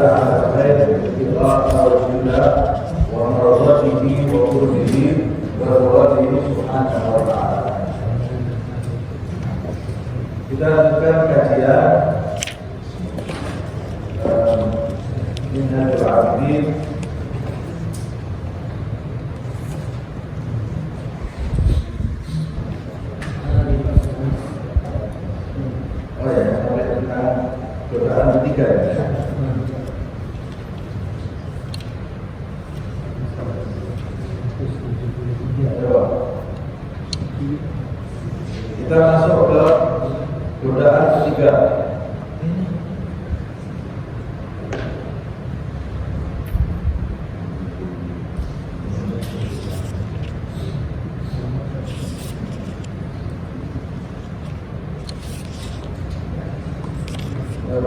على الخير ابتغاء وجه الله ومرضاته وقربه ورضاته سبحانه وتعالى. Kita lanjutkan kajian Minhajul Abidin sampai tentang godaan ketiga ya. Kita masuk ke godaan ketiga.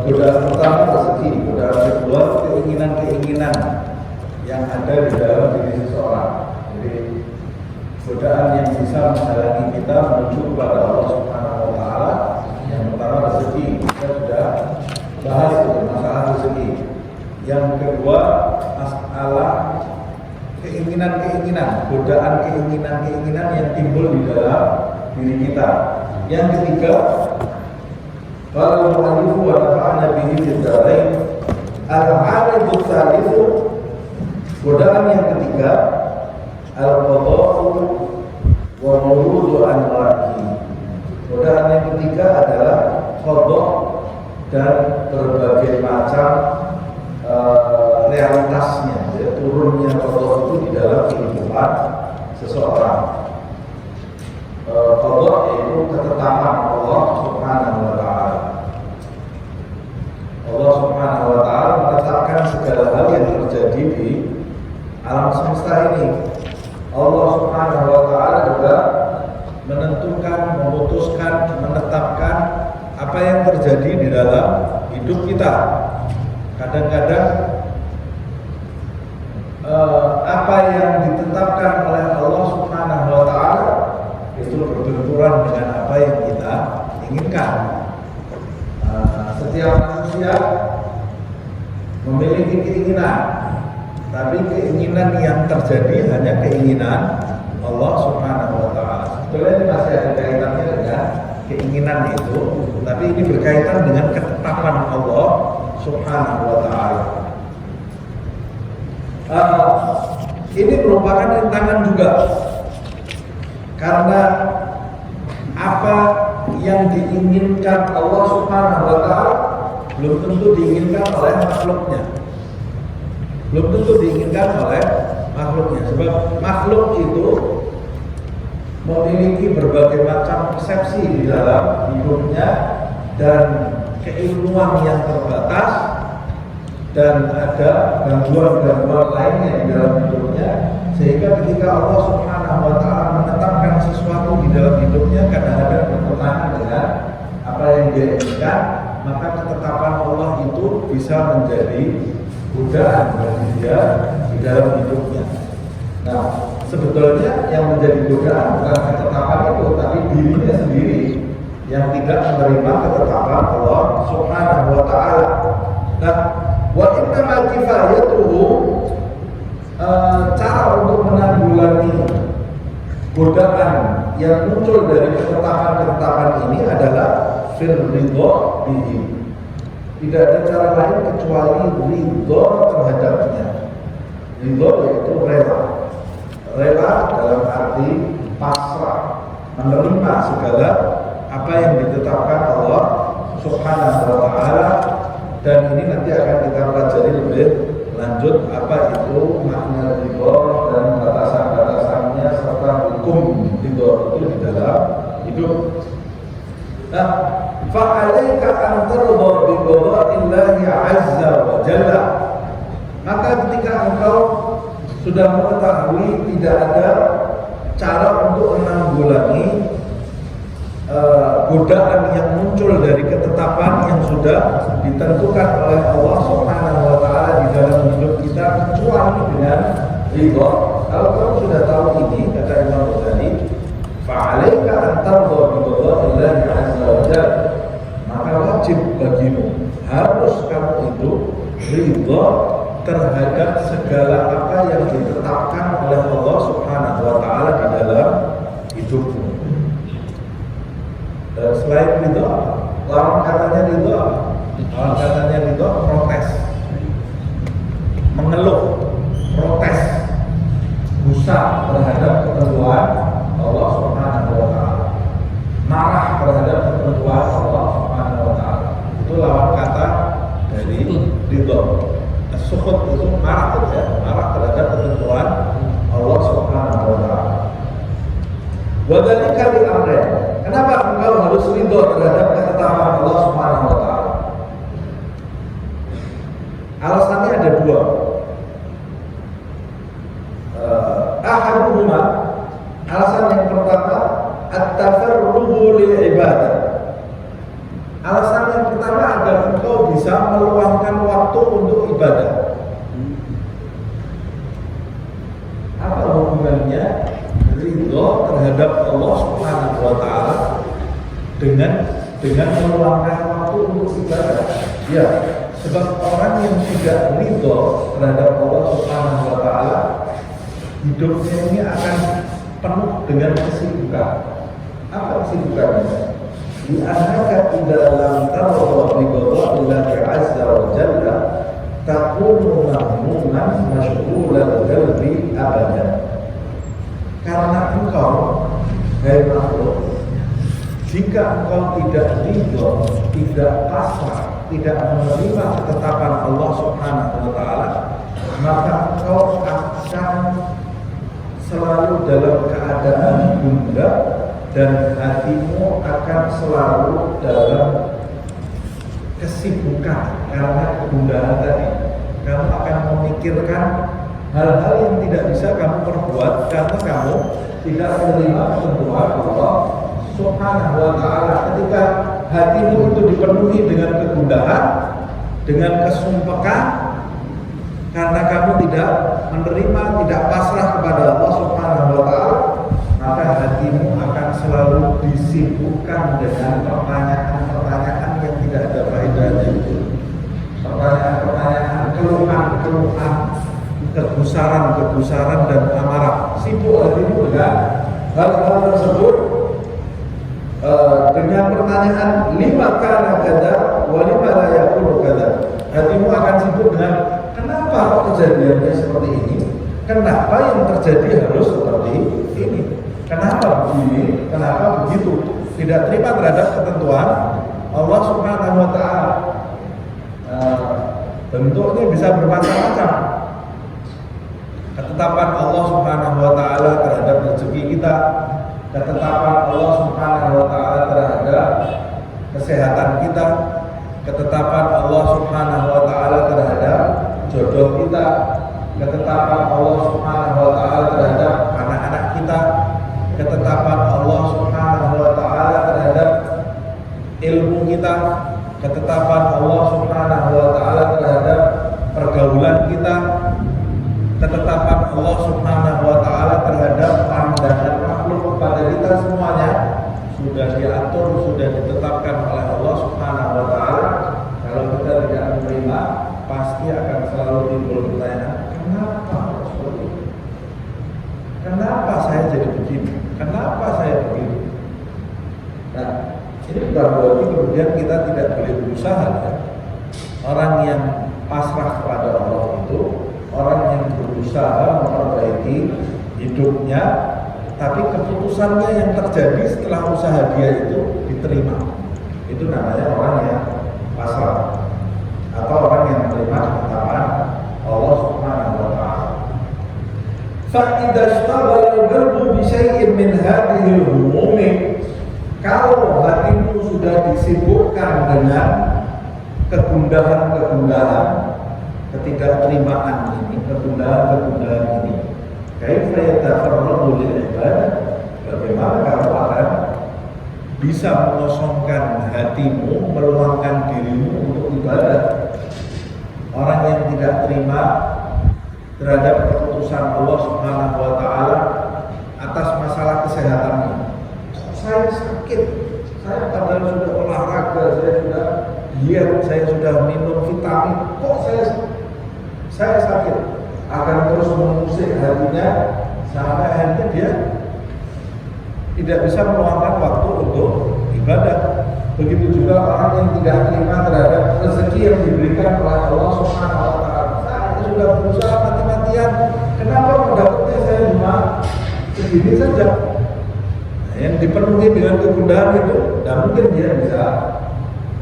Godaan pertama rezeki, godaan kedua keinginan-keinginan yang ada di dalam diri seseorang. Jadi godaan yang bisa menghalangi kita menuju kepada Allah Subhanahu wa Ta'ala. Yang pertama rezeki, kita sudah bahas itu masalah rezeki. Yang kedua masalah keinginan-keinginan, godaan keinginan-keinginan yang timbul di dalam diri kita. Yang ketiga, qala al-mu'allif wa nafa'ana bihi fid dharain, al-'aridu tsalitsu, godaan yang ketiga, al-qada'u wa nurudu anwa'i. Godaan yang ketiga adalah qada' dan berbagai macam realitasnya, ya, turunnya qada' itu di dalam kehidupan seseorang. Qada' yaitu ketetapan Allah Subhanahu wa Ta'ala. Allah Subhanahu wa Ta'ala menetapkan segala hal yang terjadi di alam semesta ini. Allah Subhanahu wa Ta'ala juga menentukan, memutuskan, menetapkan apa yang terjadi di dalam hidup kita. Kadang-kadang apa yang ditetapkan oleh Allah Subhanahu wa Ta'ala itu berbenturan dengan apa yang kita inginkan. Setiap manusia memiliki keinginan, tapi keinginan yang terjadi hanya keinginan Allah Subhanahu wa Ta'ala. Sebetulnya ini masih ada kaitannya dengan keinginan itu, tapi ini berkaitan dengan ketetapan Allah Subhanahu wa Ta'ala. Ini merupakan rintangan juga, karena apa yang diinginkan Allah Subhanahu wa Ta'ala belum tentu diinginkan oleh makhluknya. Belum tentu diinginkan oleh makhluknya. Sebab makhluk itu memiliki berbagai macam persepsi di dalam hidupnya dan keilmuan yang terbatas, dan ada gangguan-gangguan lainnya di dalam hidupnya, sehingga ketika Allah Subhanahu wa Ta'ala menetapkan sesuatu di dalam hidupnya kadang-kadang bertentangan dengan apa yang dia inginkan, maka ketetapan Allah itu bisa menjadi godaan bagi dia di dalam hidupnya. Nah, sebetulnya yang menjadi godaan bukan ketetapan itu, tapi dirinya sendiri yang tidak menerima ketetapan Allah Subhanahu wa Ta'ala. Nah, wa innamal kifayatuhu, cara untuk menanggulangi godaan yang muncul dari ketetapan-ketetapan ini adalah fil ridho bihi. Tidak ada cara lain kecuali ridho terhadapnya. Ridho yaitu rela. Rela dalam arti pasrah, menerima segala apa yang ditetapkan Allah Subhanahu wa Ta'ala. Dan ini nanti akan kita pelajari lebih lanjut apa itu makna ridho dan batasan-batasannya serta hukum ridho itu di dalam hidup. Nah, fa'alaika an tardha bi qada'illahi 'azza wa jalla. Maka ketika engkau sudah mengetahui tidak ada cara untuk menanggulangi godaan yang muncul dari ketetapan yang sudah ditentukan oleh Allah Subhanahu wa Ta'ala di dalam hidup kita kecuali dengan ridho. Kalau kamu sudah tahu ini, kata Imam Ghazali, fa'alaika an tardha bi qada'illahi 'azza wa jalla, maka wajib bagimu, harus kamu itu ridho terhadap segala apa yang ditetapkan oleh Allah Subhanahu wa taala di dalam hidupmu. Selain ridho, lawan katanya ridho, lawan katanya ridho protes, mengeluh, protes, gusar terhadap ketentuan Allah Subhanahu wa taala, marah terhadap ketentuan Allah Subhanahu wa taala. Itu lawan kata dari ridho. Sukhut itu marah, marah terhadap ketentuan Allah Subhanahu wa taala. Wadhalika bil amrayn. Kenapa engkau harus ridho terhadap ketetapan Allah Subhanahu wa taala? Alasannya ada dua. Ahaduhuma, alasan yang pertama, at-tafarruhu lil ibadah. Alasan yang pertama agar engkau bisa meluangkan waktu untuk ibadah. Apa hubungannya ridho terhadap Allah Subhanahu wa taala dengan meluangkan waktu untuk ibadah? Ya, sebab orang yang tidak ridho terhadap Allah Subhanahu wa taala, hidupnya ini akan penuh dengan kesibukan. Apa kesibukannya? Di annaka idza lam tarda bi qada'illahi 'azza wa jalla takunu mahmuman masyghulal qalbi abadan. Karena engkau, hai makhluk, jika engkau tidak ridho, tidak pasrah, tidak menerima ketetapan Allah Subhanahu wa taala, maka engkau akan selalu dalam keadaan gundah dan hatimu akan selalu dalam kesibukan karena kegundahan tadi. Kamu akan memikirkan hal-hal yang tidak bisa kamu perbuat karena kamu tidak menerima ketentuan Allah Subhanahu wa taala. Ketika hatimu itu dipenuhi dengan kegundahan, dengan kesumpekan karena kamu tidak menerima, tidak pasrah kepada Allah Subhanahu wa taala, maka hatimu akan selalu disibukkan dengan pertanyaan-pertanyaan yang tidak ada faedahnya. Pertanyaan-pertanyaan, keluhan-keluhan, kegusaran dan amarah. Sibuk hatimu dengan hal-hal tersebut, dengan pertanyaan lima kana kada wa lima la yakunu kada. Hatimu akan sibuk dengan kenapa kejadiannya seperti ini, kenapa yang terjadi harus seperti ini, kenapa begini, kenapa begitu. Tidak terima terhadap ketentuan Allah Subhanahu wa taala. Bentuknya bisa bermacam-macam. Ketetapan Allah Subhanahu wa taala terhadap rezeki kita, ketetapan Allah Subhanahu wa taala terhadap kesehatan kita, ketetapan Allah Subhanahu wa taala terhadap jodoh kita, ketetapan Allah Subhanahu wa taala terhadap anak-anak kita, ketetapan Allah Subhanahu wa taala terhadap ilmu kita, ketetapan Allah Subhanahu wa taala terhadap pergaulan kita, ketetapan Allah Subhanahu wa taala terhadap pandangan makhluk kepada kita, semuanya sudah diatur, sudah ditetapkan oleh Allah Subhanahu wa taala. Kalau kita tidak menerima, pasti akan selalu timbul pertanyaan, kenapa seperti ini? Kenapa saya jadi begini? Kenapa saya begini? Nah, ini bukan berarti kemudian kita tidak boleh berusaha, ya. Orang yang pasrah kepada Allah itu orang yang berusaha memperbaiki hidupnya, tapi keputusannya yang terjadi setelah usaha dia itu diterima. Itu namanya orang yang pasrah, atau orang yang menerima ketetapan Allah Subhanahu wa taala. Fa idza ishtaghala al-qalbu bi syai'in min hadhihi al-humum, kalau hatimu sudah disibukkan dengan kegundahan-kegundahan, ketidakterimaan ini, kegundahan-kegundahan ini, kaifa yatafarraghu lil ibadah, bagaimana kamu akan bisa mengosongkan hatimu, meluangkan dirimu untuk ibadah? Orang yang tidak terima terhadap keputusan Allah Subhanahu wa taala atas masalah kesehatannya. Saya sakit, saya padahal sudah olahraga, saya sudah diet, saya sudah minum vitamin, kok saya sakit, akan terus mengusik hatinya sampai akhirnya dia tidak bisa meluangkan waktu untuk ibadah. Begitu juga orang yang tidak terima terhadap rezeki yang diberikan oleh Allah Subhanahu wa taala. Saya sudah berusaha mati-matian, kenapa mendapatnya saya cuma segini saja? Nah, yang dipenuhi dengan kegundahan itu, tidak mungkin dia bisa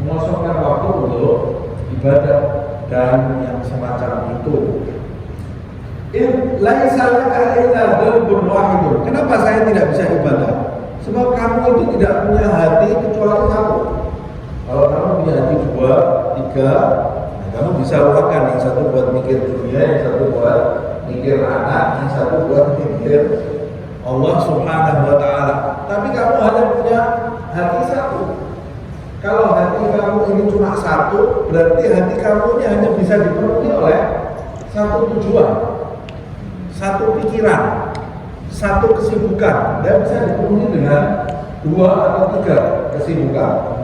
mengosongkan waktu untuk ibadah dan yang semacam itu. Laisa laka illa qalbun wahid. Kenapa saya tidak bisa ibadah? Sebab kamu itu tidak punya hati kecuali satu. Kalau kamu punya hati dua, tiga, nah kamu bisa luangkan, yang satu buat mikir dunia, yang satu buat mikir anak, yang satu buat mikir Allah Subhanahu wa taala. Tapi kamu hanya punya hati satu. Kalau hati kamu ini cuma satu, berarti hati kamu ini hanya bisa dipenuhi oleh satu tujuan, satu pikiran, satu kesibukan, dan bisa dipenuhi dengan dua atau tiga kesibukan.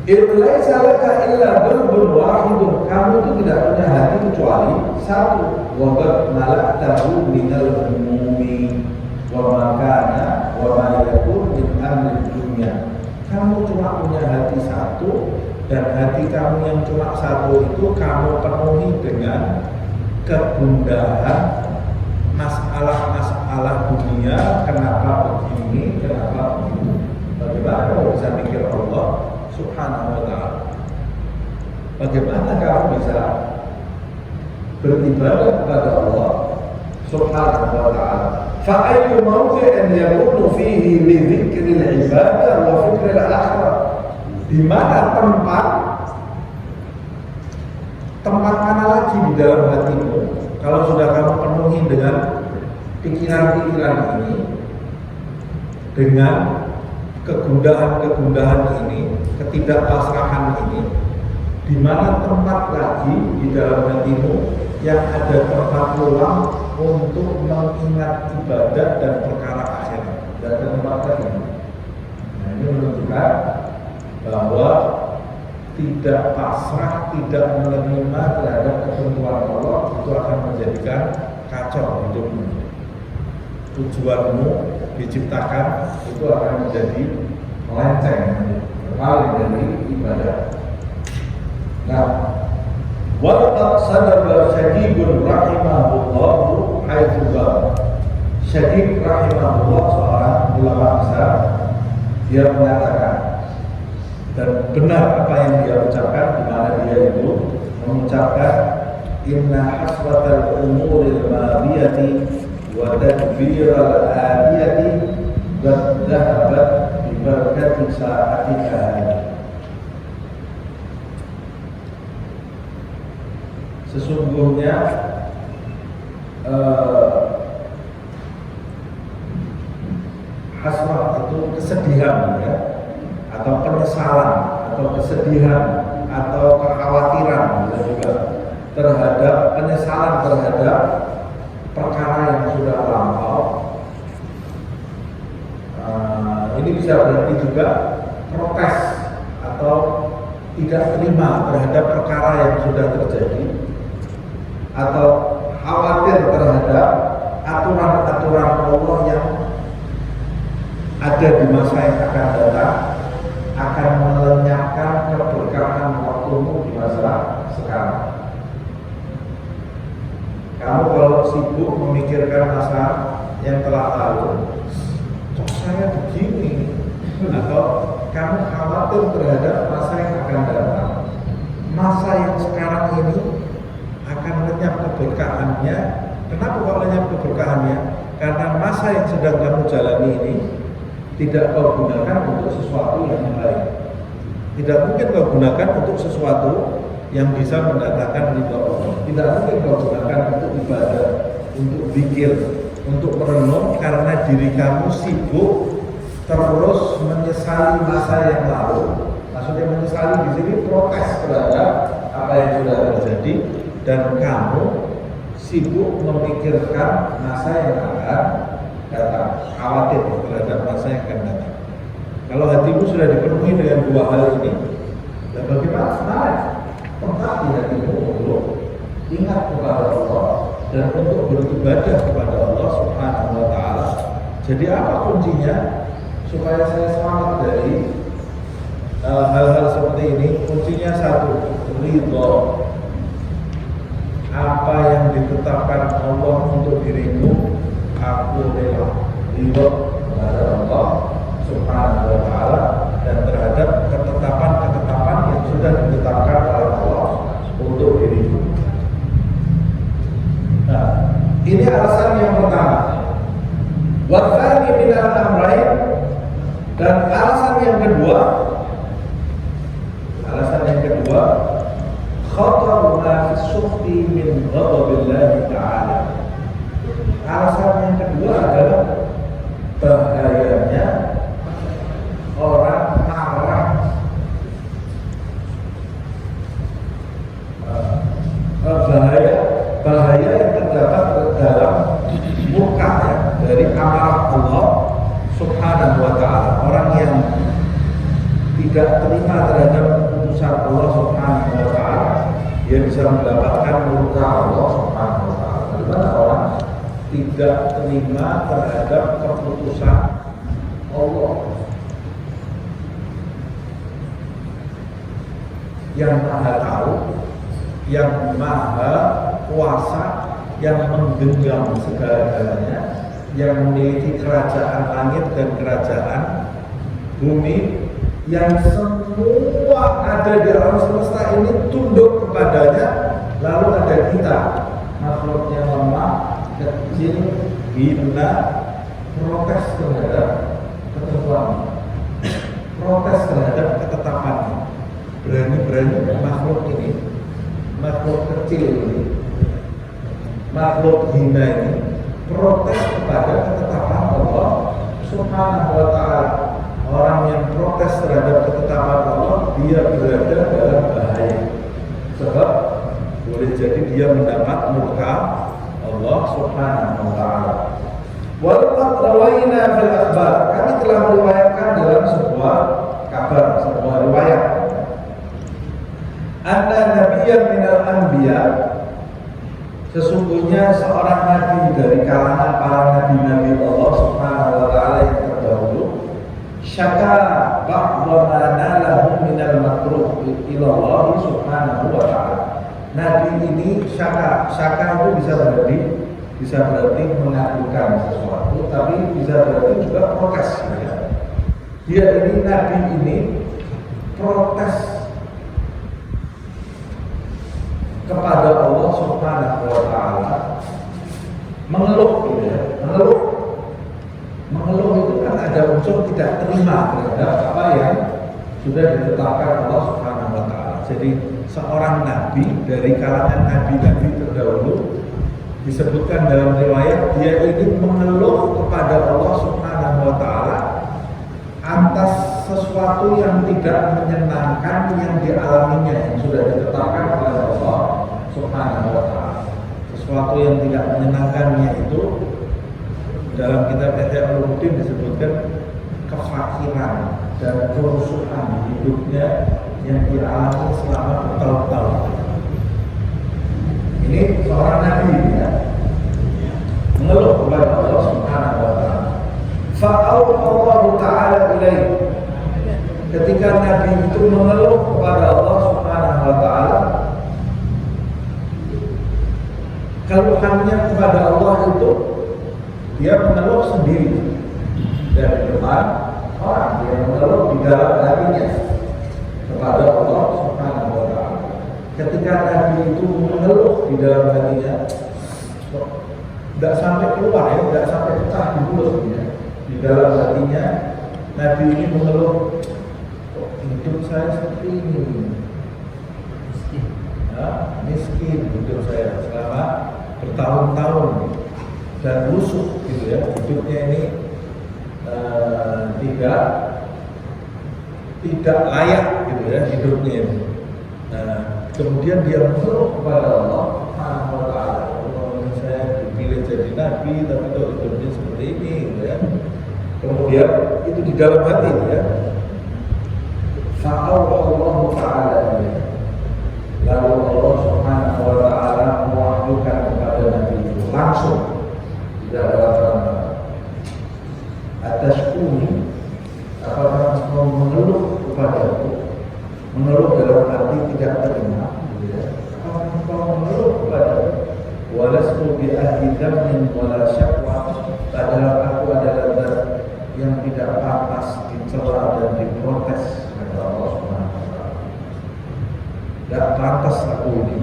Laisa laka illa qalbun wahidun. Kamu itu tidak punya hati kecuali satu. Wa qad malaktahu minal humumi wa ma kana wa ma yakun min amri dunya. Kamu cuma punya hati satu, dan hati kamu yang cuma satu itu kamu penuhi dengan kegundahan masalah-masalah dunia. Kenapa begini, kenapa begitu? Bagaimana kamu bisa mikir Allah Subhanahu wa ta'ala? Bagaimana kamu bisa beribadah kepada Allah Subhanahu wa ta'ala? Fa'ayyu mawdi'in yakunu fihi li dzikril ibadah wa fikril akhirah. Di mana tempat mana lagi di dalam hatimu kalau sudah kamu penuhi dengan pikiran-pikiran ini, dengan kegundahan-kegundahan ini, ketidakpasrahan ini, di mana tempat lagi di dalam hatimu yang ada tempat luang untuk mengingat ibadah dan perkara akhirat, dan tempat lagi. Nah, ini menunjukkan bahwa tidak pasrah, tidak menerima terhadap ketentuan Allah itu akan menjadikan kacau hidupmu. Tujuanmu diciptakan itu akan menjadi melenceng, berpaling dari ibadah. Nah, waqad sadaba Syadibun rahimahullahu haitsu qala. Syadib rahimahullah seorang ulama besar, dia mengatakan, dan benar apa yang dia ucapkan, di mana dia itu mengucapkan inna hasbatal umuril madiyati wa tadbiral adiyati qad dhahabat bi barakati sa'atika hadhihi. Sesungguhnya hasrah itu kesedihan, ya, atau penyesalan, atau kesedihan, atau kekhawatiran juga terhadap penyesalan terhadap perkara yang sudah lampau. Ini bisa berarti juga protes atau tidak terima terhadap perkara yang sudah terjadi, atau khawatir terhadap aturan-aturan Allah yang ada di masa yang akan datang, akan melenyapkan keberkahan waktumu di masa sekarang. Kamu kalau sibuk memikirkan masa yang telah lalu, kok saya begini, atau kamu khawatir terhadap masa yang akan datang, masa yang sekarang ini akan lenyap keberkahannya. Kenapa kok lenyap keberkahannya? Karena masa yang sedang kamu jalani ini tidak kau gunakan untuk sesuatu yang lain. Tidak mungkin kau gunakan untuk sesuatu yang bisa mendatangkan ridha Allah. Tidak mungkin kau gunakan untuk ibadah, untuk zikir, untuk merenung, karena diri kamu sibuk terus menyesali masa yang lalu. Maksudnya menyesali di sini protes terhadap apa yang sudah terjadi, dan kamu sibuk memikirkan masa yang akan datang, khawatir terhadap masa yang akan datang. Kalau hatimu sudah dipenuhi dengan dua hal ini, Dan bagaimana sebenarnya tempat di hatimu untuk ingat kepada Allah dan untuk beribadah kepada Allah Subhanahu wa Ta'ala. Jadi apa kuncinya supaya saya selamat dari hal-hal seperti ini? Kuncinya satu, ridho. Apa yang ditetapkan Allah untuk dirimu, aku rela. Ridho kepada Allah Subhanahu wa Ta'ala dan terhadap ketetapan-ketetapan yang sudah ditetapkan oleh Allah untuk dirimu. Nah, ini alasan yang pertama. Wathani minal amrain, dan alasan yang kedua, khataru ma fi sukhti min ghadabillahi ta'ala. Alasan yang kedua adalah bahayanya orang marah, bahaya yang terdapat dalam murka dari amarah Allah Subhanahu wa Ta'ala. Orang yang tidak terima terhadap keputusan Allah Subhanahu wa Ta'ala, dia bisa mendapatkan murka Allah Subhanahu wa Ta'ala. Bagaimana orang tidak terima terhadap keputusan Allah yang Maha Tahu, yang Maha Kuasa, yang menggenggam segala-galanya, yang memiliki kerajaan langit dan kerajaan bumi, yang semua ada di alam semesta ini tunduk kepadanya. Lalu ada kita, makhluknya lemah, kecil, hina, protes terhadap ketentuan, protes terhadap ketetapannya. Berani-berani makhluk ini, makhluk kecil ini, makhluk hina ini protes kepada ketetapan Allah Subhanahu wa Ta'ala. Orang yang protes terhadap ketetapan Allah, dia berada dalam bahaya. Sebab boleh jadi dia mendapat murka Allah Subhanahu wa Ta'ala. Walaqad rawaina fil akhbar, kami telah meriwayatkan dalam sebuah kabar, sebuah riwayat, anna nabiyyan minal anbiya, sesungguhnya seorang nabi dari kalangan para nabi-nabi Allah Subhanahu wa Ta'ala yang terdahulu, syaka ba'dha ma nalahu minal makruh ila Allah Subhanahu wa Ta'ala. Nabi ini syaka itu bisa berarti mengadukan sesuatu, tapi bisa berarti juga protes. Dia ini nabi ini protes kepada Allah Subhanahu wa Ta'ala, mengeluh gitu ya. Mengeluh itu kan ada unsur tidak terima terhadap apa yang sudah ditetapkan Allah Subhanahu wa Ta'ala. Jadi seorang nabi dari kalangan nabi-nabi terdahulu disebutkan dalam riwayat, dia ini mengeluh kepada Allah Subhanahu wa Ta'ala atas sesuatu yang tidak menyenangkan yang dialaminya, yang sudah ditetapkan oleh Allah Subhanahu wa Ta'ala. Sesuatu yang tidak menyenangkannya itu dalam kitab Ihya Ulumuddin disebutkan kefakiran dan kerusuhan hidupnya yang dialami selama bertahun-tahun. Ini seorang nabi ya, mengeluh kepada Allah Subhanahu wa Ta'ala. Fa'auhallahu ta'ala ilaih, ketika nabi itu mengeluh kepada Allah Subhanahu wa Ta'ala, keluhannya kepada Allah itu dia mengeluh sendiri dari depan orang, dia mengeluh di dalam hatinya kepada Allah Subhanahu wa Ta'ala. Ketika nabi itu mengeluh di dalam hatinya, tidak sampai keluar ya, tidak sampai pecah di mulut ya. Di dalam hatinya nabi ini mengeluh, hidup saya seperti ini, miskin hidup saya selama bertahun-tahun dan busuk gitu ya, hidupnya ini tidak layak gitu ya hidupnya ini. Kemudian dia mengeluh kepada Allah Subhanahu wa Ta'ala, saya dipilih jadi nabi tapi kok hidupnya seperti ini gitu ya. Kemudian itu di dalam hati ya. Fa'auhallahu ta'ala bi ahli dhammin wala syaqwa, padahal aku adalah zat yang tidak pantas dicela dan diprotes, kata Allah Subhanahu wa taala. Tidak pantas aku ini,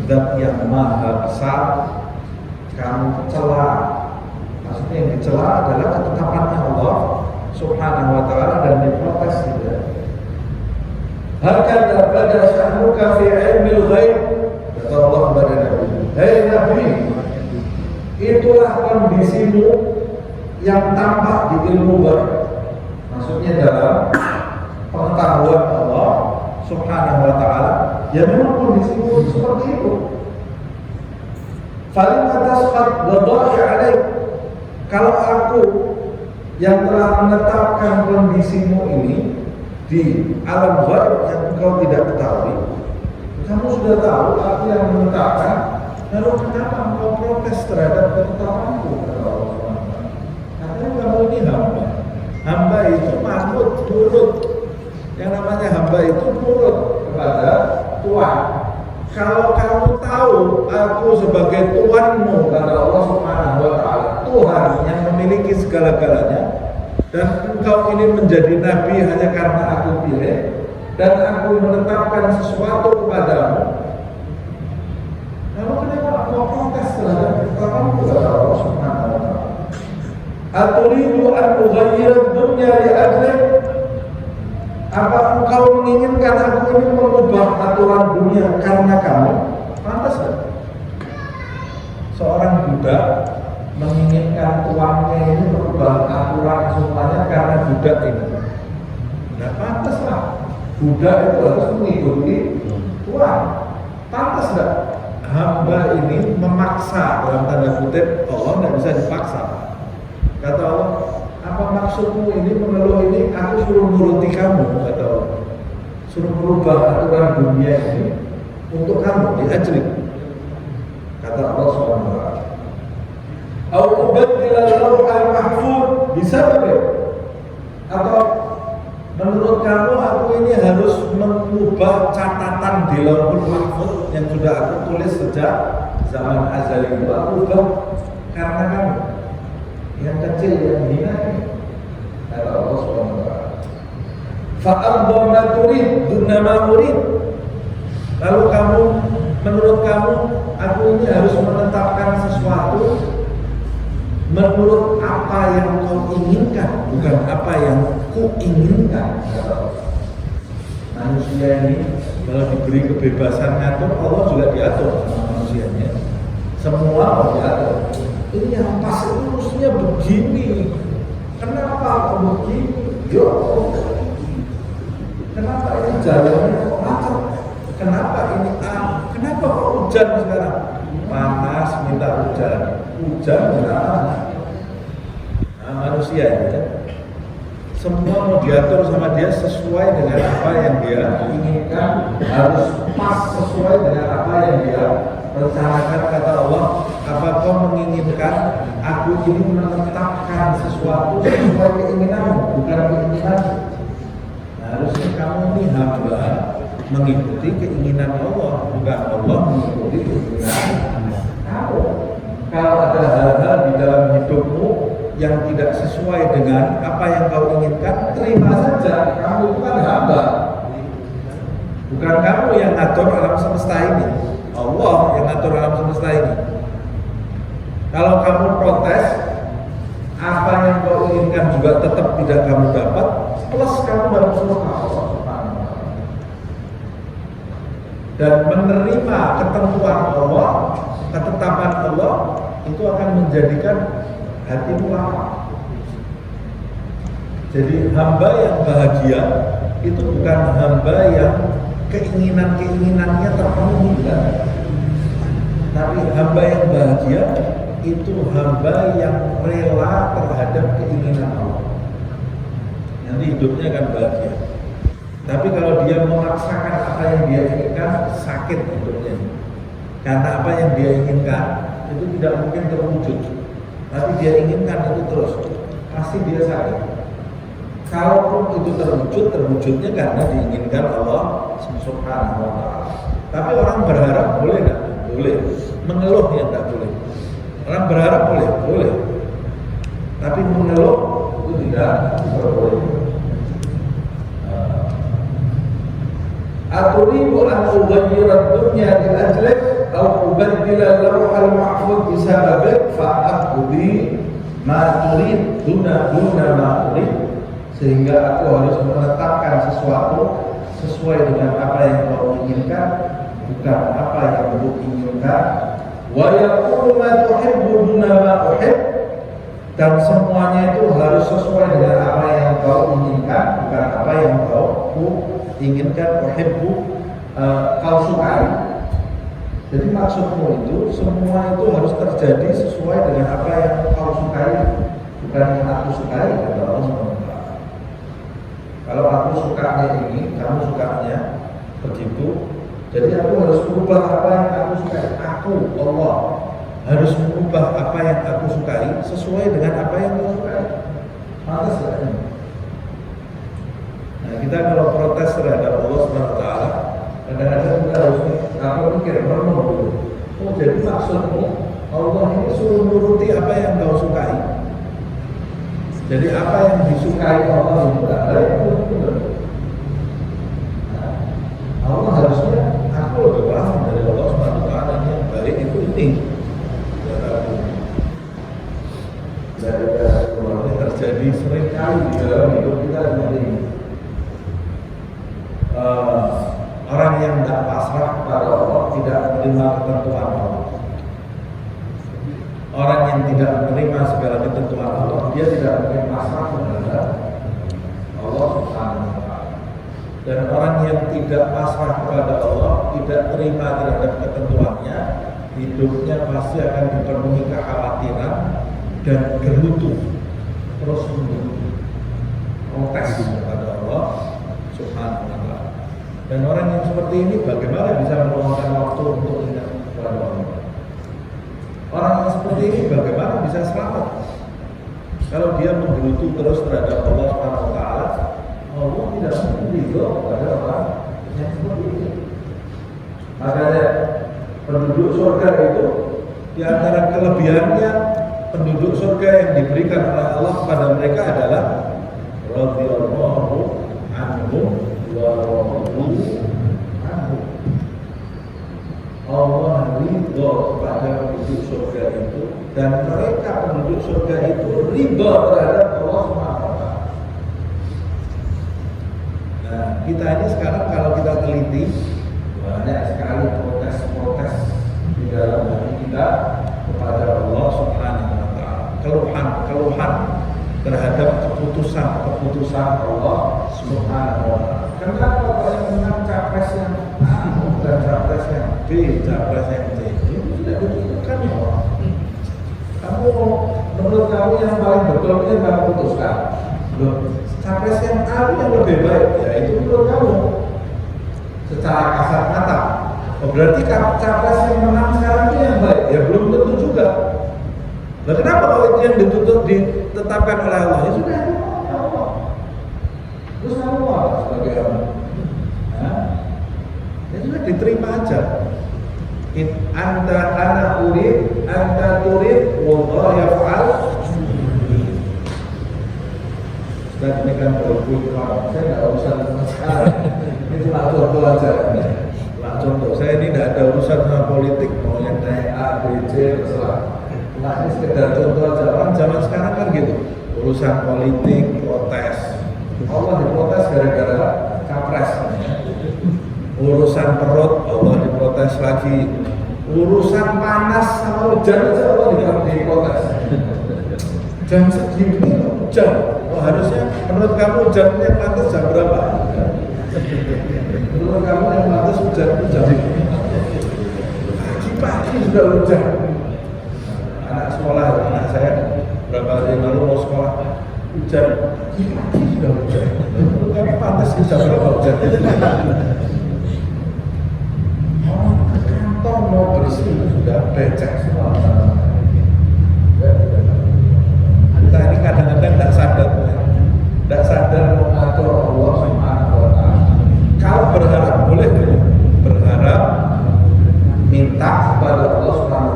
zat yang maha besar, kamu cela. Maksudnya yang dicela adalah ketetapannya Allah Subhanahu wa taala dan diprotes gitu. Hakadha bada sya'nuka fi ilmil ghaib, kata Allah kepada Nabi. Hei Nabi, itulah kondisimu yang tampak di ilmu ghaib. Maksudnya dalam pengetahuan Allah Subhanahu wa taala, ya memang kondisimu seperti itu. Falimma tasqat ghada'i 'alaik, kalau aku yang telah menetapkan kondisimu ini di alam ghaib yang engkau tidak ketahui, kamu sudah tahu aku yang menetapkan, lalu kenapa engkau protes terhadap ketetapanku? Katanya kamu ini hamba. Hamba itu manut, nurut. Yang namanya hamba itu nurut kepada Tuhan. Kalau kamu tahu aku sebagai Tuhanmu, kata Allah Subhanahu wa taala, Tuhan yang memiliki segala-galanya, dan engkau ini menjadi nabi hanya karena aku pilih dan aku menetapkan sesuatu kepadamu, lalu kenapa engkau protes terhadap ketetapanku, kata Allah Subhanahu wa taala? Aturidu an ughayyir dunya li ajlik, apa engkau menginginkan aku ini mengubah aturan dunia karena kamu? Pantas kan? Seorang budak menginginkan tuannya ini merubah aturan semuanya karena budak ini. Nah, pantas lah. Budak itu harus mengikuti tuan. Pantas enggak? Hamba ini memaksa, dalam tanda kutip, Allah tidak bisa dipaksa. Kata Allah, apa maksudmu ini mengeluh ini? Aku suruh nuruti kamu, kata Allah. Suruh merubah aturan dunia ini untuk kamu, diajrik. Kata Allah Subhanahu wa taala. Au ubaddila al-lawhal mahfuz, bisa enggak? Atau menurut kamu aku ini harus mengubah catatan di lauhul mahfuz yang sudah aku tulis sejak zaman azali itu, aku ubah karena kamu yang kecil yang hina ini, kata Allah Subhanahu wa taala. Fa'arda ma turid dunna ma urid, lalu kamu, menurut kamu aku ini harus menetapkan sesuatu menurut apa yang kau inginkan, bukan apa yang ku inginkan. Manusia ini kalau diberi kebebasan ngatur, Allah juga diatur sama manusianya. Semua Allah diatur. Ini yang pas itu mestinya begini. Kenapa kok begini? Yo, kenapa ini jalannya kok macet? Kenapa ini kenapa kok hujan sekarang? Panas minta hujan, hujan minta panas. Nah, manusia ini kan semua mau diatur sama dia sesuai dengan apa yang dia inginkan, harus pas sesuai dengan apa yang dia rencanakan. Kata Allah, apa kau menginginkan aku ini menetapkan sesuatu sesuai keinginanmu, bukan keinginanmu? Nah, harusnya kamu ini hamba mengikuti keinginan Allah, bukan Allah mengikuti keinginan kamu. Kalau ada hal-hal di dalam hidupmu yang tidak sesuai dengan apa yang kau inginkan, terima saja. Kamu itu kan hamba, bukan kamu yang ngatur alam semesta ini. Allah yang ngatur alam semesta ini. Kalau kamu protes, apa yang kau inginkan juga tetap tidak kamu dapat, plus kamu harus surga Allah. Dan menerima ketentuan Allah, ketetapan Allah, itu akan menjadikan hatimu lapang. Jadi hamba yang bahagia itu bukan hamba yang keinginan-keinginannya terpenuhi, tapi hamba yang bahagia itu hamba yang rela terhadap keinginan Allah. Nanti hidupnya akan bahagia. Tapi kalau dia memaksakan apa yang dia inginkan, sakit hidupnya. Karena apa yang dia inginkan itu tidak mungkin terwujud. Tapi dia inginkan itu terus, pasti dia sakit. Kalaupun itu terwujud, terwujudnya karena diinginkan Allah Subhanahu wa taala. Tapi orang berharap boleh nggak? Boleh. mengeluh yang tidak boleh. Orang berharap boleh, tapi mengeluh itu tidak boleh. Aturidu an ughayyira ad-dunya bi ajlik aw ubaddila lawhal mahfuz bi sababik fa aqdi ma turid duna ma turid, sehingga aku harus menetapkan sesuatu sesuai dengan apa yang kau inginkan, bukan apa yang aku inginkan. Wa yaqulu ma tuhibbu duna ma uhib, dan semuanya itu harus sesuai dengan apa yang kau inginkan, bukan apa yang kau inginkan. Uhibbu, kau sukai. Jadi maksudmu itu semua itu harus terjadi sesuai dengan apa yang kau sukai, bukan yang aku sukai, kata Allah SWT. Kalau aku sukanya ini, kamu sukanya begitu, jadi aku harus merubah apa yang aku sukai. Aku, Allah, harus merubah apa yang aku sukai sesuai dengan apa yang kau sukai. Pantas gak ini? Nah, kita kalau protes terhadap Allah SWT, kadang-kadang kita harus mikir merenung dulu. Oh, jadi maksudmu Allah ini suruh nuruti apa yang kau sukai. Jadi apa yang disukai Allah itu tidak baik. Nah, Allah harusnya aku lebih paham dari Allah SWT yang baik itu ini. Dari ini terjadi sering kali di dalam hidup kita seperti ini. Orang yang tidak pasrah kepada Allah tidak menerima ketentuan Allah. Orang yang tidak menerima segala ketentuan Allah, dia tidak mungkin pasrah kepada Allah Subhanahu wa Ta'ala. Dan orang yang tidak pasrah kepada Allah, tidak terima terhadap ketentuannya, hidupnya pasti akan dipenuhi kekhawatiran dan gerutu, terus protes kepada Allah Subhanahu wa Ta'ala. Dan orang yang seperti ini bagaimana bisa meluangkan waktu untuk ingat kepada Allah? Orang yang seperti ini bagaimana bisa selamat? Kalau dia menggerutu terus terhadap Allah Subhanahu wa Ta'ala, Allah tidak mungkin ridho kepada orang yang seperti ini. Makanya penduduk surga itu di antara kelebihannya, penduduk surga yang diberikan oleh Allah kepada mereka adalah radhiyallahu anhum wa radu anhu. Allah ridho kepada penduduk surga itu, dan mereka penduduk surga itu ridho terhadap Allah SWT. Nah, kita ini sekarang kalau kita teliti, banyak sekali protes-protes di dalam hati kita kepada Allah Subhanahu wa Ta'ala. Keluhan terhadap keputusan Allah Subhanahu wa Ta'ala. Kenapa kok yang menang capres yang A bukan capres yang B, capres yang C? Itu tidak ditentukan ya Allah. Kamu menurut kamu yang paling betul ini kamu putuskan. Loh, capres yang A yang lebih baik, ya itu menurut kamu secara kasat mata. Oh, berarti capres yang menang sekarang itu yang baik? Ya belum tentu juga. Nah, kenapa kalau itu yang ditetapkan oleh Allah? Ya sudah, itu ya Allah. Terus kamu apa sebagai orang? Ya sudah, diterima aja. Anta ana urid, anta turid, wallahu yaf'al. Sudah demikian berbunyi. Saya nggak urusan sama sekarang. Ini cuma contoh aja. Cuma contoh. Saya ini tidak ada urusan sama politik. Maunya naik A, B, C, terserah. Nah, ini sekedar contoh aja. Orang zaman sekarang kan gitu. Urusan politik, protes. Allah diprotes gara-gara capres. Urusan perut, Allah diprotes lagi. Urusan panas sama hujan aja Allah diprotes. Jam segini hujan. Oh, harusnya menurut kamu hujannya yang pantas jam berapa? Menurut kamu yang pantas hujan itu jam pagi sudah hujan. Anak sekolah, anak saya berapa hari lalu mau sekolah, hujan pagi sudah hujan. Menurut kamu pantas jam berapa hujan? Kantong mau bersih sudah becek semua. Kita ini kadang-kadang tidak sadar mengatur Allah Subhanahu wa Ta'ala. Kalau berharap boleh, berharap minta kepada Allah Subhanahu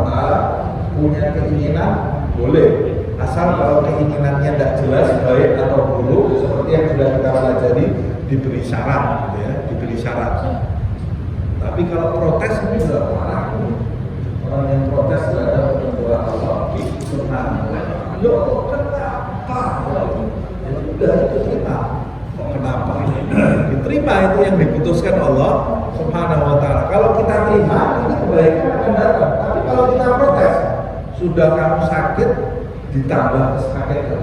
keinginan boleh, asal kalau keinginannya tidak jelas baik atau buruk seperti yang sudah kita pelajari diberi syarat, gitu ya, diberi syarat. Tapi kalau protes ini sudah parah. Orang yang protes terhadap perbuatan Allah subhanahu wa ta'ala. Loh, kenapa? Ya sudah itu terima. Kok kenapa? Diterima itu yang diputuskan Allah subhanahu wa ta'ala. Kalau kita terima, ini kebaikan akan datang. Tapi kalau kita protes, sudah kamu sakit, ditambah kesakitan.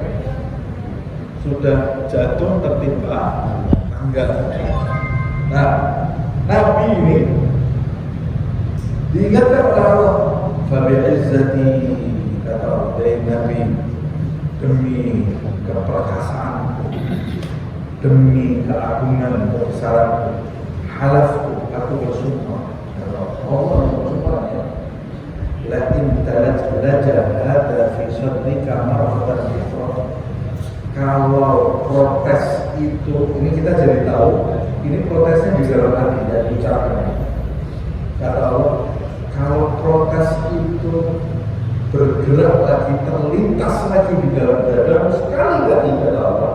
Sudah jatuh tertimpa tangga. Nah, Nabi ini diingatkan oleh Allah, fabi'izzati, kata dari Nabi, demi keperkasaan, demi keagungan kebesaran, halafku, aku bersumpah. Allah bersumpah ya, lakin talaja hada fi sadrika marfatan bifrah. Kalau protes itu, ini kita jadi tahu, ini protesnya di dalam hati dan diucapkan. Kata Allah, kalau protes itu bergerak lagi, terlintas lagi di dalam dadamu sekali lagi, kata Allah,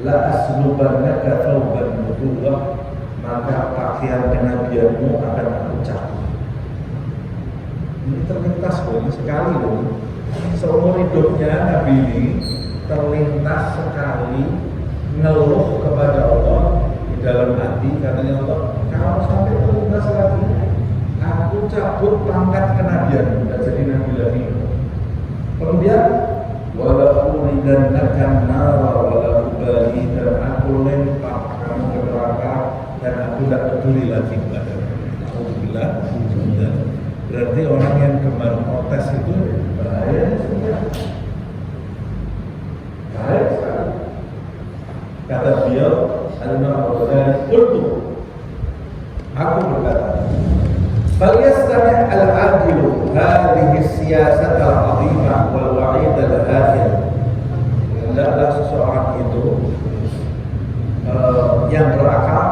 la aslubannaka thawban nubuwwah, maka pakaian kenabianmu akan aku cabut. Ini terlintas loh, sekali loh. Seumur hidupnya Nabi ini terlintas sekali ngeluh kepada Allah di dalam hati, katanya Allah, kalau sampai terlintas lagi, aku cabut pangkat kenabian, tidak jadi nabi lagi. Kemudian wala uridannaka nara wala ubali, dan aku lempar kamu ke neraka dan aku tidak peduli lagi padamu. Alhamdulillah. Berarti orang yang gemar protes itu bahaya sebenarnya. Bahaya sekali. Kata beliau, Al-Imam Al-Ghazali, qultu, aku berkata, falyastami' al-'adilu hadhihi siyasat al-'azimah wal wa'id al-hadir. Hendaklah seseorang itu yang berakal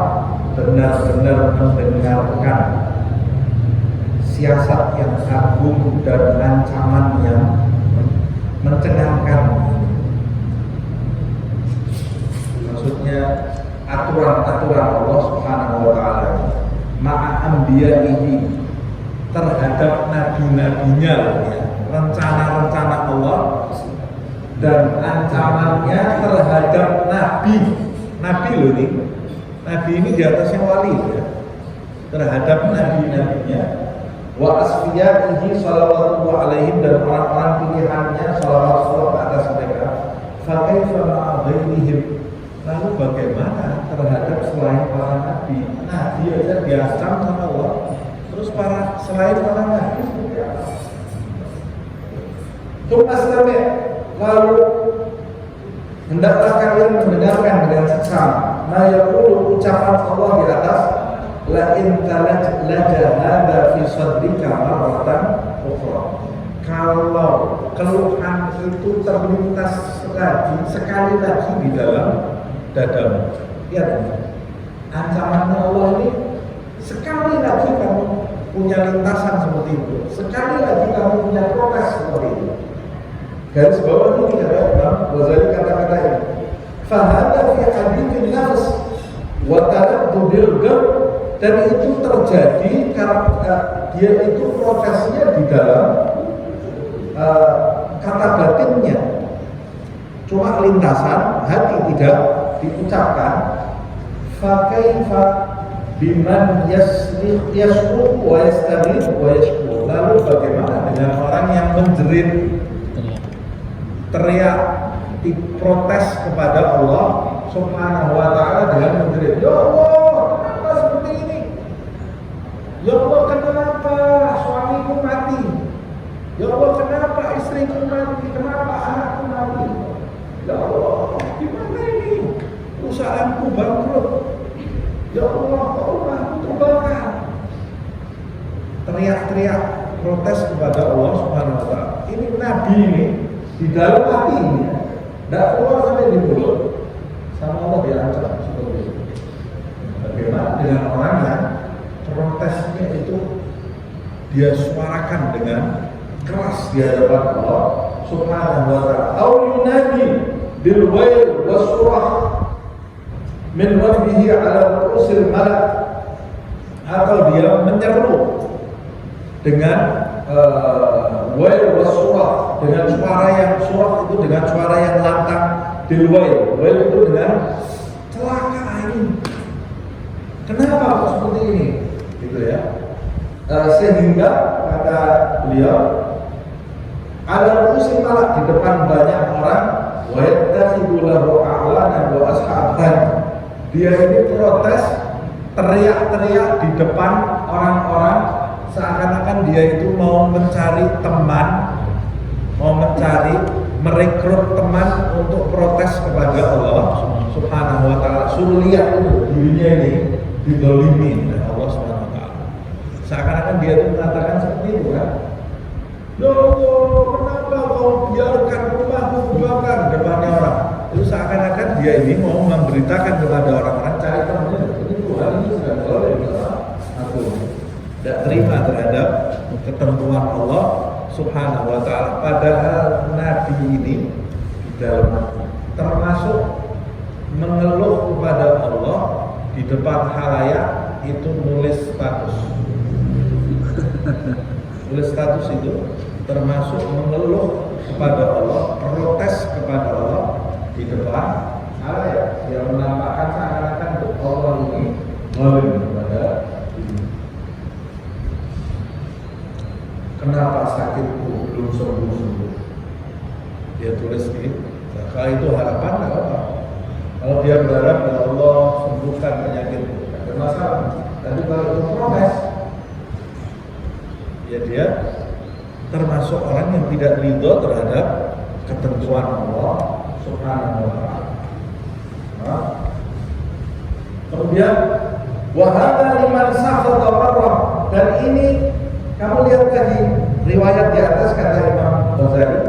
benar-benar mendengarkan siasat yang agung dan ancaman yang mencengangkan. Maksudnya aturan-aturan Allah subhanahu wa ta'ala ma'a anbiya'ihi, terhadap nabi-nabinya, ya, rencana-rencana Allah dan ancamannya terhadap nabi loh ini. Nabi ini di atasnya wali, ya, terhadap nabi-nabinya, wa asfiya'ihi salawatullah alaihim, dan orang-orang pilihannya salawatullah atas mereka. Fa kaifa ma'a ghairihim, lalu bagaimana terhadap selain para nabi? Nabi aja diancam sama Allah, terus para selain para nabi seperti apa? Tumastami, lalu hendaklah kalian mendengarkan dengan seksama ma yaqulu, ucapan Allah di atas, la in talaja hada fi sadrika marratan ukhra. Kalau keluhan itu terlintas lagi, sekali lagi di dalam dadamu, ya, ancamannya Allah ini sekali lagi kamu punya lintasan seperti itu, sekali lagi kamu punya protes seperti itu. Garis bawah ini kata Imam Ghazali kata-kata ini, fahada fi hadithin nafs wa taraddudil qalb, dan itu terjadi karena dia itu protesnya di dalam kata batinnya, cuma lintasan hati tidak diucapkan. Fa kaifa biman yasru wa yastaghith wa yashkur, lalu bagaimana dengan orang yang menjerit, teriak, diprotes kepada Allah subhanahu wa ta'ala dengan menjerit, ya Allah, kenapa seperti ini? Ya Allah, kenapa suamiku mati? Ya Allah, kenapa istriku mati? Kenapa anakku mati? Ya Allah, gimana ini? Perusahaanku bangkrut. Ya Allah, rumahku terbakar. Teriak-teriak protes kepada Allah subhanahu wa ta'ala. Ini Nabi ini di dalam hati ini, tidak keluar sampai di mulut, sama Allah diancam seperti itu. Bagaimana dengan orang yang protesnya itu dia suarakan dengan keras di hadapan Allah Subhanahu wa ta'ala. Au yunadi bil wail was-surah min rabbihi ala ru'usil malak, atau dia menyeru dengan wail was-surah, dengan suara yang surah itu dengan suara yang lantang, bil wail itu dengan celaka ini. Kenapa kok seperti ini? Gitu ya. Sehingga kata beliau, ala ru'usil malak, di depan banyak orang, wa yattakhidhu lahu a'lanan wa ashaban. Dia ini protes, teriak-teriak di depan orang-orang, seakan-akan dia itu mau mencari teman, mau merekrut teman untuk protes kepada Allah Subhanahu wa ta'ala. Suruh lihat itu dirinya ini didolimi oleh Allah Subhanahu wa ta'ala. Seakan-akan dia itu mengatakan seperti itu kan. Loh, kenapa kau biarkan rumahku dibakar depannya orang? Itu seakan-akan dia ini mau memberitakan kepada orang-orang, cari temannya. Ini Tuhan ini sudah boleh aku tidak terima terhadap ketentuan Allah Subhanahu wa ta'ala. Padahal Nabi ini di dalam termasuk mengeluh kepada Allah di depan khalayak itu nulis status. Nulis status itu termasuk mengeluh kepada Allah, protes kepada Allah di depan khalayak, yang menampakkan seakan-akan Allah ini zalim kepada diri. Kenapa sakitku belum sembuh-sembuh? Dia tulis gitu. Nah, kalau itu harapan nggak apa-apa. Kalau dia berharap ya Allah sembuhkan penyakitku, nggak ada masalah. Tapi kalau itu protes, ya dia termasuk orang yang tidak ridho terhadap ketentuan Allah Subhanahu wa ta'ala. Kemudian wahada liman sakhata marrah, dan ini kamu lihat tadi riwayat di atas kata Imam Ghazali,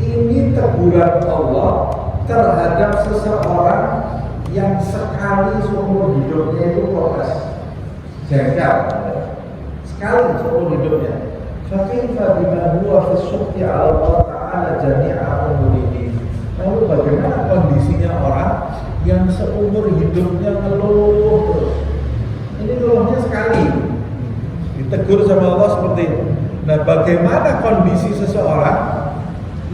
ini teguran Allah terhadap seseorang yang sekali seumur hidupnya itu protes, jengkel sekali seumur hidupnya. Fakaifa bima huwa fi sukhti 'ala Allah ta'ala jami'a umurihi. Lalu bagaimana kondisinya orang yang seumur hidupnya ngeluh terus? Ini ngeluhnya sekali, ditegur sama Allah seperti itu. Nah, bagaimana kondisi seseorang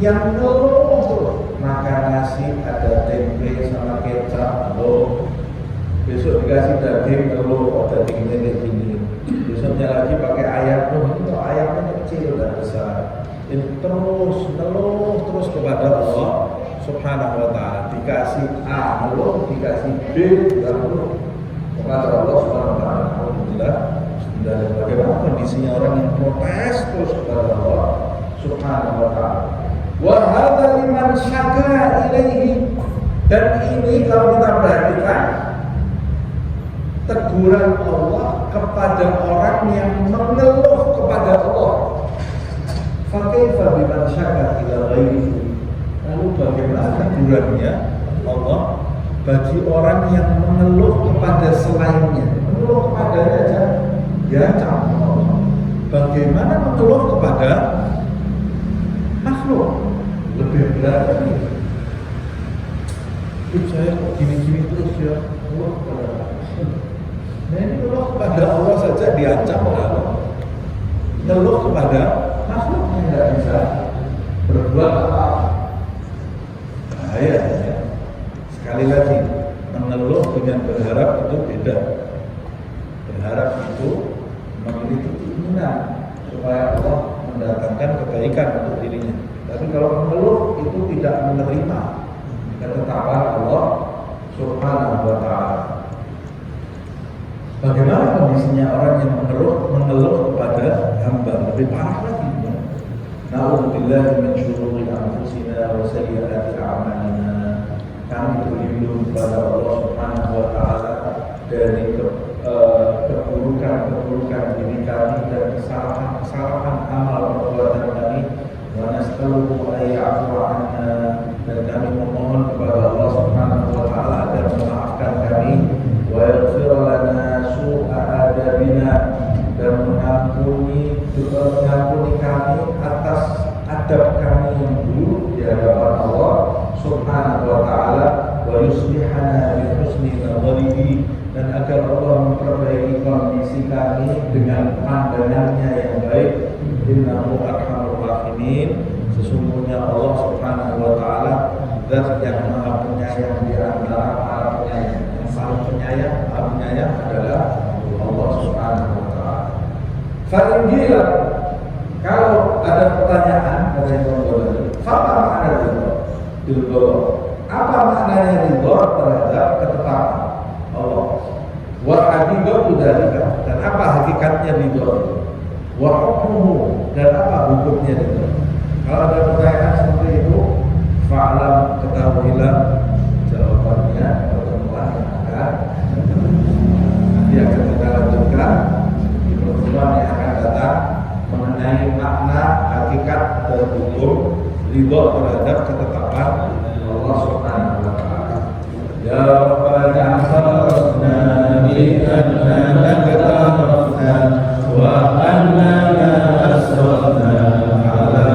yang ngeluh terus? Makan nasi ada tempe sama kecap, ngeluh. Besok dikasih daging, ngeluh, dagingnya kayak gini. Besoknya lagi pakai ayam, itu ayamnya kecil dan besar. Ini terus ngeluh terus kepada Allah Subhanahu wa ta'ala. Dikasih A ngeluh, dikasih B ngeluh kepada Allah Subhanahu wa ta'ala. Alhamdulillah. Dan bagaimana kondisinya orang yang protes terus kepada Allah Subhanahu wa ta'ala. Wa hadza liman syaka ilaihi, dan ini kalau kita perhatikan teguran Allah kepada orang yang mengeluh kepada Allah. Fakaifa biman syaka ila ghairihi. Lalu bagaimana tegurannya Allah bagi orang yang mengeluh kepada selainnya? Mengeluh kepadanya aja ya campur. Bagaimana mengeluh kepada makhluk? Lebih berat lagi. Saya kok gini-gini terus ya. Mengeluh kepada makhluk. Nah, ini mengeluh kepada Allah saja diancam oleh Allah. Mengeluh kepada makhluk yang tidak bisa berbuat apa-apa. Bahaya ya. Sekali lagi, mengeluh dengan berharap itu beda. Berharap itu memiliki keinginan supaya Allah mendatangkan kebaikan untuk dirinya. Tapi kalau mengeluh itu tidak menerima ketetapan Allah Subhanahu wa ta'ala. Bagaimana kondisinya orang yang mengeluh kepada hamba? Lebih parah lagi. Na'udzubillahi min syururi anfusina wa sayyiati a'malina. Kami berlindung kepada Allah Subhanahu wa ta'ala dari keburukan diri kami dan kesalahan amal perbuatan kami. Wa nas'aluhu an ya'fu 'anna, dan kami memohon kepada Allah Subhanahu wa ta'ala agar memaafkan kami. Wa yaghfir lana su'a adabina, dan mengampuni kami kami atas adab kami yang dulu di hadapan Allah Subhanahu wa ta'ala, wa yuslihana bi husni nadharihi, dan agar Allah memperbaiki kondisi kami dengan pandangannya yang baik. Innahu arhamur rahimin, sesungguhnya Allah Subhanahu wa ta'ala zat yang maha penyayang di antara para penyayang. Yang paling penyayang, maha penyayang adalah Allah Subhanahu wa ta'ala. Fa'injilah, kalau ada pertanyaan dari Imam Ghazali, apa makna ridho? Apa maknanya ridho terhadap ketetapan Allah? Wa hakikatu dzalika, dan apa hakikatnya ridho? Wa hukmuhu, dan apa hukumnya ridho? Kalau ada pertanyaan seperti itu, fa'lam, ketahuilah jawabannya pertemuan yang akan nanti akan kita lanjutkan di pertemuan yang akan datang mengenai makna, hakikat, dan hukum ridho terhadap ketetapan Allah Subhanahu wa ta'ala. Ya Rabbana akhbarna bi annaka tarafna wa annana asrafna ala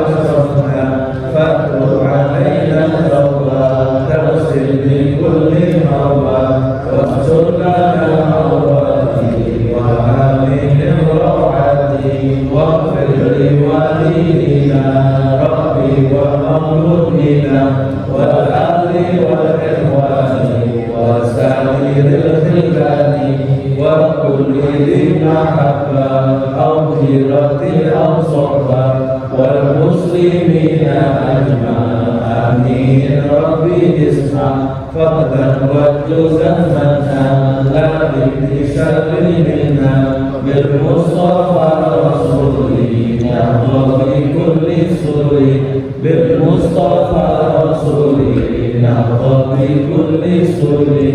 asrafna fatu alaina tawba tarsil bi kulli hawa wa surlana awati wa amin rawati wa firli walidina rabbi wa amrudina wal ahli wal ikhwani wa sa'iril khilani wa kulli dina habba aw jirati aw sohba wal muslimina ajma'in. Amin rabbi isma faqdan wa juzan man'an la biktisabin minna bil mustafa rasulina wa bi kulli suri bil mustafa rasulina wa bi kulli suri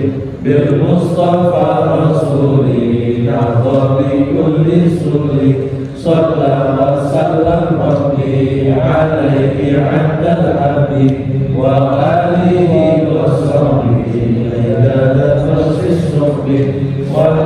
bil mustafa rasulina wa bi kulli suri sallallahu wa sallam rabbi alaihi 'adda habib wa alihi wa sahbihi ila nafsi subhi wa